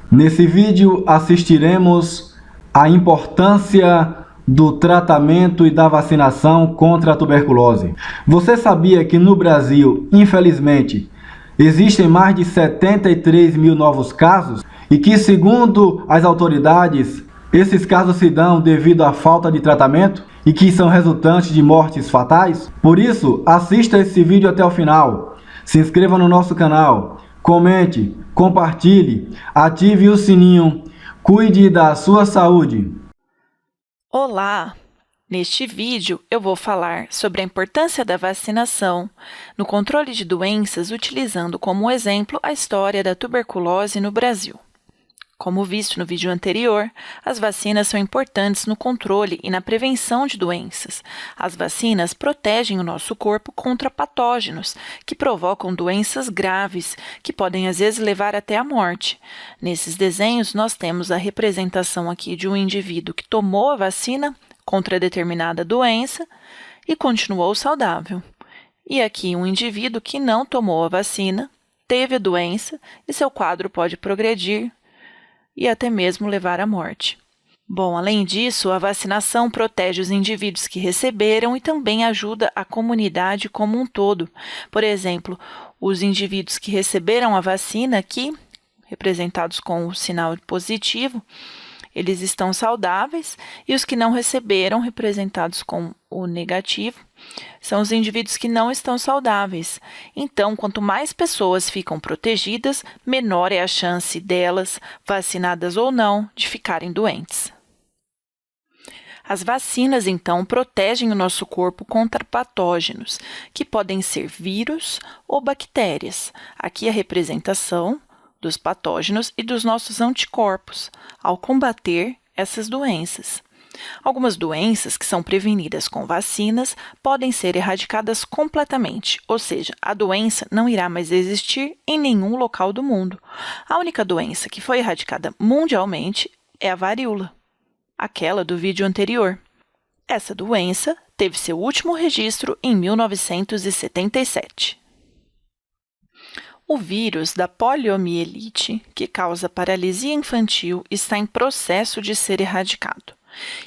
Nesse vídeo assistiremos à importância do tratamento e da vacinação contra a tuberculose. Você sabia que no Brasil, infelizmente, existem mais de 73 mil novos casos e que, segundo as autoridades, esses casos se dão devido à falta de tratamento e que são resultantes de mortes fatais? Por isso, assista esse vídeo até o final, se inscreva no nosso canal, comente, compartilhe, ative o sininho, cuide da sua saúde. Olá! Neste vídeo, eu vou falar sobre a importância da vacinação no controle de doenças, utilizando como exemplo a história da tuberculose no Brasil. Como visto no vídeo anterior, as vacinas são importantes no controle e na prevenção de doenças. As vacinas protegem o nosso corpo contra patógenos que provocam doenças graves, que podem às vezes levar até a morte. Nesses desenhos, nós temos a representação aqui de um indivíduo que tomou a vacina contra determinada doença e continuou saudável. E aqui um indivíduo que não tomou a vacina, teve a doença e seu quadro pode progredir e até mesmo levar à morte. Bom, além disso, a vacinação protege os indivíduos que receberam e também ajuda a comunidade como um todo. Por exemplo, os indivíduos que receberam a vacina aqui, representados com o sinal positivo, eles estão saudáveis, e os que não receberam, representados com o negativo, são os indivíduos que não estão saudáveis. Então, quanto mais pessoas ficam protegidas, menor é a chance delas, vacinadas ou não, de ficarem doentes. As vacinas, então, protegem o nosso corpo contra patógenos, que podem ser vírus ou bactérias. Aqui a representação dos patógenos e dos nossos anticorpos, ao combater essas doenças. Algumas doenças que são prevenidas com vacinas podem ser erradicadas completamente, ou seja, a doença não irá mais existir em nenhum local do mundo. A única doença que foi erradicada mundialmente é a varíola, aquela do vídeo anterior. Essa doença teve seu último registro em 1977. O vírus da poliomielite, que causa paralisia infantil, está em processo de ser erradicado.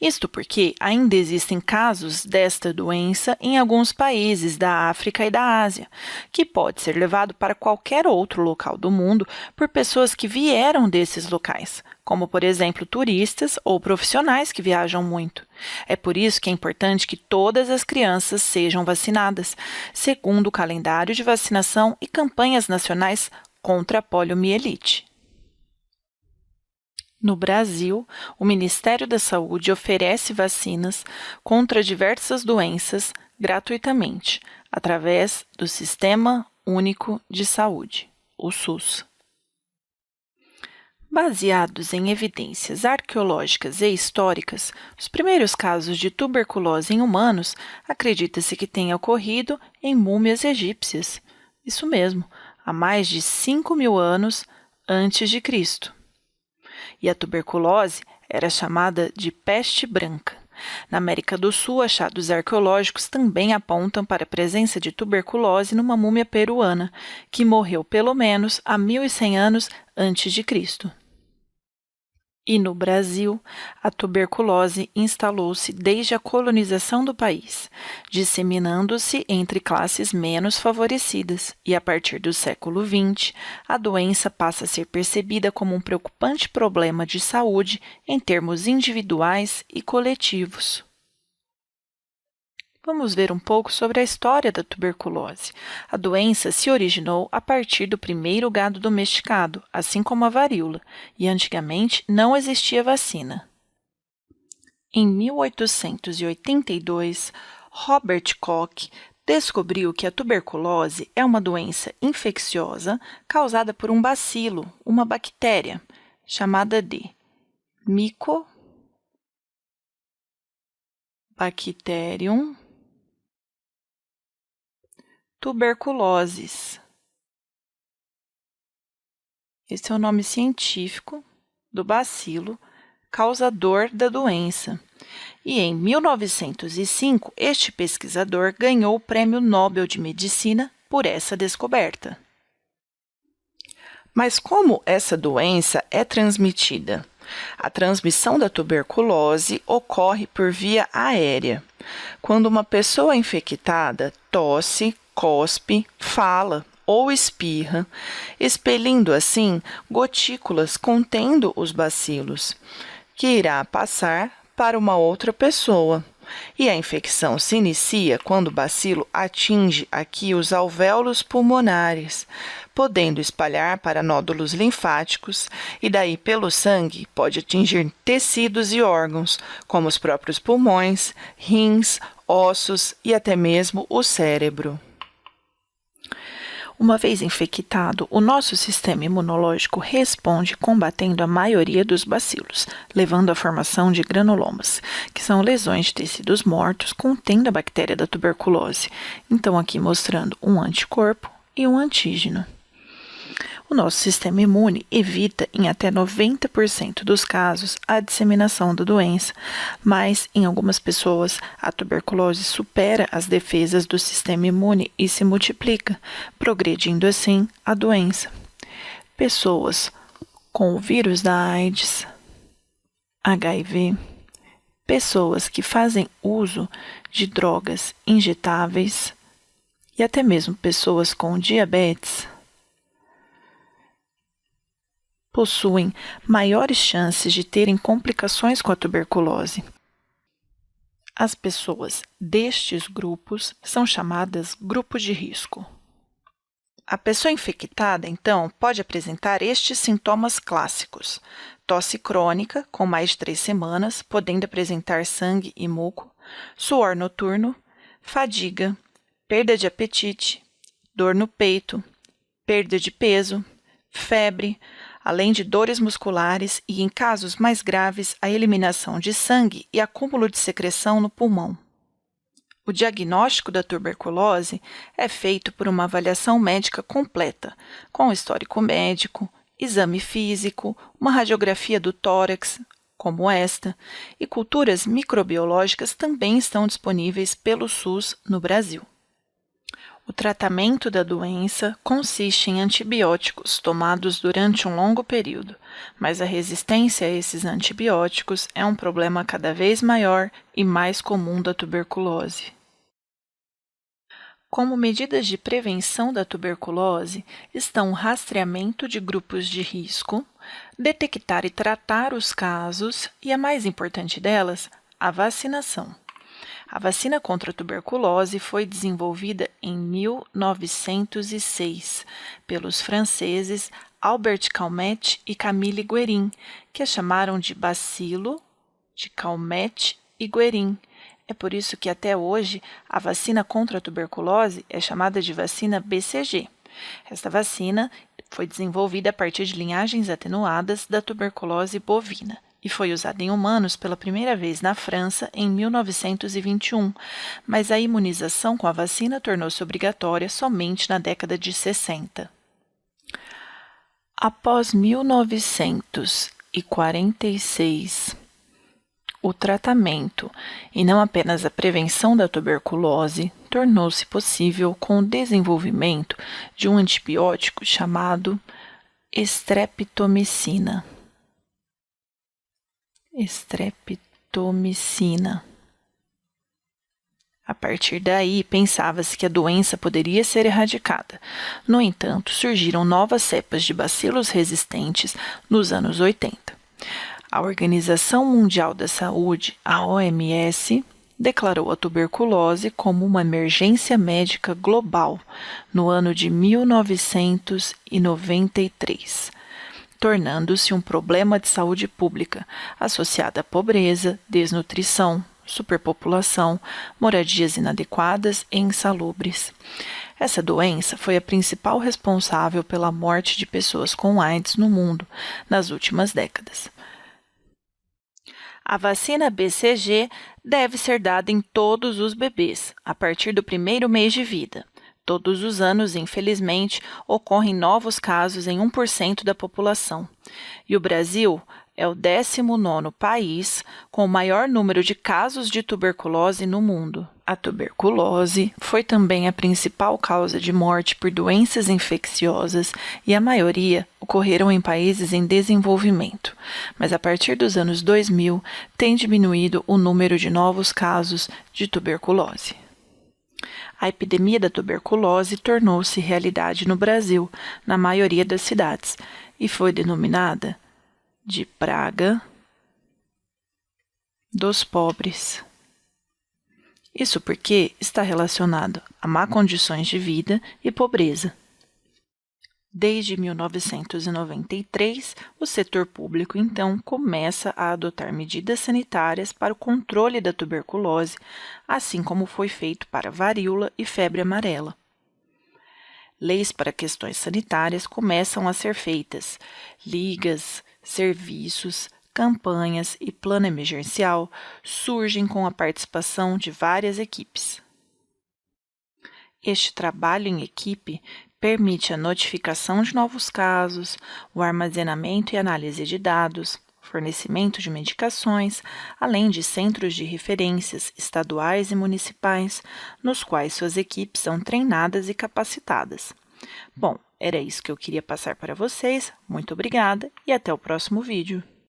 Isto porque ainda existem casos desta doença em alguns países da África e da Ásia, que pode ser levado para qualquer outro local do mundo por pessoas que vieram desses locais, como, por exemplo, turistas ou profissionais que viajam muito. É por isso que é importante que todas as crianças sejam vacinadas, segundo o calendário de vacinação e campanhas nacionais contra a poliomielite. No Brasil, o Ministério da Saúde oferece vacinas contra diversas doenças gratuitamente, através do Sistema Único de Saúde, o SUS. Baseados em evidências arqueológicas e históricas, os primeiros casos de tuberculose em humanos acredita-se que tenha ocorrido em múmias egípcias. Isso mesmo, há mais de 5.000 anos antes de Cristo. E a tuberculose era chamada de peste branca. Na América do Sul, achados arqueológicos também apontam para a presença de tuberculose numa múmia peruana, que morreu pelo menos há 1.100 anos antes de Cristo. E no Brasil, a tuberculose instalou-se desde a colonização do país, disseminando-se entre classes menos favorecidas, e a partir do século XX, a doença passa a ser percebida como um preocupante problema de saúde em termos individuais e coletivos. Vamos ver um pouco sobre a história da tuberculose. A doença se originou a partir do primeiro gado domesticado, assim como a varíola, e antigamente não existia vacina. Em 1882, Robert Koch descobriu que a tuberculose é uma doença infecciosa causada por um bacilo, uma bactéria, chamada de Mycobacterium tuberculosis. Esse é o nome científico do bacilo causador da doença. E em 1905, este pesquisador ganhou o Prêmio Nobel de Medicina por essa descoberta. Mas como essa doença é transmitida? A transmissão da tuberculose ocorre por via aérea. Quando uma pessoa infectada tosse, cospe, fala ou espirra, expelindo assim gotículas contendo os bacilos, que irá passar para uma outra pessoa. E a infecção se inicia quando o bacilo atinge aqui os alvéolos pulmonares, podendo espalhar para nódulos linfáticos e daí pelo sangue pode atingir tecidos e órgãos, como os próprios pulmões, rins, ossos e até mesmo o cérebro. Uma vez infectado, o nosso sistema imunológico responde combatendo a maioria dos bacilos, levando à formação de granulomas, que são lesões de tecidos mortos contendo a bactéria da tuberculose. Então, aqui mostrando um anticorpo e um antígeno. O nosso sistema imune evita, em até 90% dos casos, a disseminação da doença, mas, em algumas pessoas, a tuberculose supera as defesas do sistema imune e se multiplica, progredindo assim a doença. Pessoas com o vírus da AIDS, HIV, pessoas que fazem uso de drogas injetáveis e até mesmo pessoas com diabetes possuem maiores chances de terem complicações com a tuberculose. As pessoas destes grupos são chamadas grupos de risco. A pessoa infectada, então, pode apresentar estes sintomas clássicos: tosse crônica, com mais de 3 semanas, podendo apresentar sangue e muco, suor noturno, fadiga, perda de apetite, dor no peito, perda de peso, febre, além de dores musculares e, em casos mais graves, a eliminação de sangue e acúmulo de secreção no pulmão. O diagnóstico da tuberculose é feito por uma avaliação médica completa, com histórico médico, exame físico, uma radiografia do tórax, como esta, e culturas microbiológicas também estão disponíveis pelo SUS no Brasil. O tratamento da doença consiste em antibióticos tomados durante um longo período, mas a resistência a esses antibióticos é um problema cada vez maior e mais comum da tuberculose. Como medidas de prevenção da tuberculose estão o rastreamento de grupos de risco, detectar e tratar os casos e, a mais importante delas, a vacinação. A vacina contra a tuberculose foi desenvolvida em 1906 pelos franceses Albert Calmette e Camille Guérin, que a chamaram de bacilo de Calmette e Guérin. É por isso que até hoje a vacina contra a tuberculose é chamada de vacina BCG. Esta vacina foi desenvolvida a partir de linhagens atenuadas da tuberculose bovina e foi usada em humanos pela primeira vez na França em 1921, mas a imunização com a vacina tornou-se obrigatória somente na década de 60. Após 1946, o tratamento, e não apenas a prevenção da tuberculose, tornou-se possível com o desenvolvimento de um antibiótico chamado streptomicina. A partir daí, pensava-se que a doença poderia ser erradicada. No entanto, surgiram novas cepas de bacilos resistentes nos anos 80. A Organização Mundial da Saúde, a OMS, declarou a tuberculose como uma emergência médica global no ano de 1993. Tornando-se um problema de saúde pública associado à pobreza, desnutrição, superpopulação, moradias inadequadas e insalubres. Essa doença foi a principal responsável pela morte de pessoas com AIDS no mundo nas últimas décadas. A vacina BCG deve ser dada em todos os bebês, a partir do primeiro mês de vida. Todos os anos, infelizmente, ocorrem novos casos em 1% da população. E o Brasil é o 19º país com o maior número de casos de tuberculose no mundo. A tuberculose foi também a principal causa de morte por doenças infecciosas e a maioria ocorreram em países em desenvolvimento, mas a partir dos anos 2000 tem diminuído o número de novos casos de tuberculose. A epidemia da tuberculose tornou-se realidade no Brasil, na maioria das cidades, e foi denominada de praga dos pobres. Isso porque está relacionado a má condições de vida e pobreza. Desde 1993, o setor público, então, começa a adotar medidas sanitárias para o controle da tuberculose, assim como foi feito para varíola e febre amarela. Leis para questões sanitárias começam a ser feitas, ligas, serviços, campanhas e plano emergencial surgem com a participação de várias equipes. Este trabalho em equipe permite a notificação de novos casos, o armazenamento e análise de dados, fornecimento de medicações, além de centros de referências estaduais e municipais, nos quais suas equipes são treinadas e capacitadas. Bom, era isso que eu queria passar para vocês. Muito obrigada e até o próximo vídeo.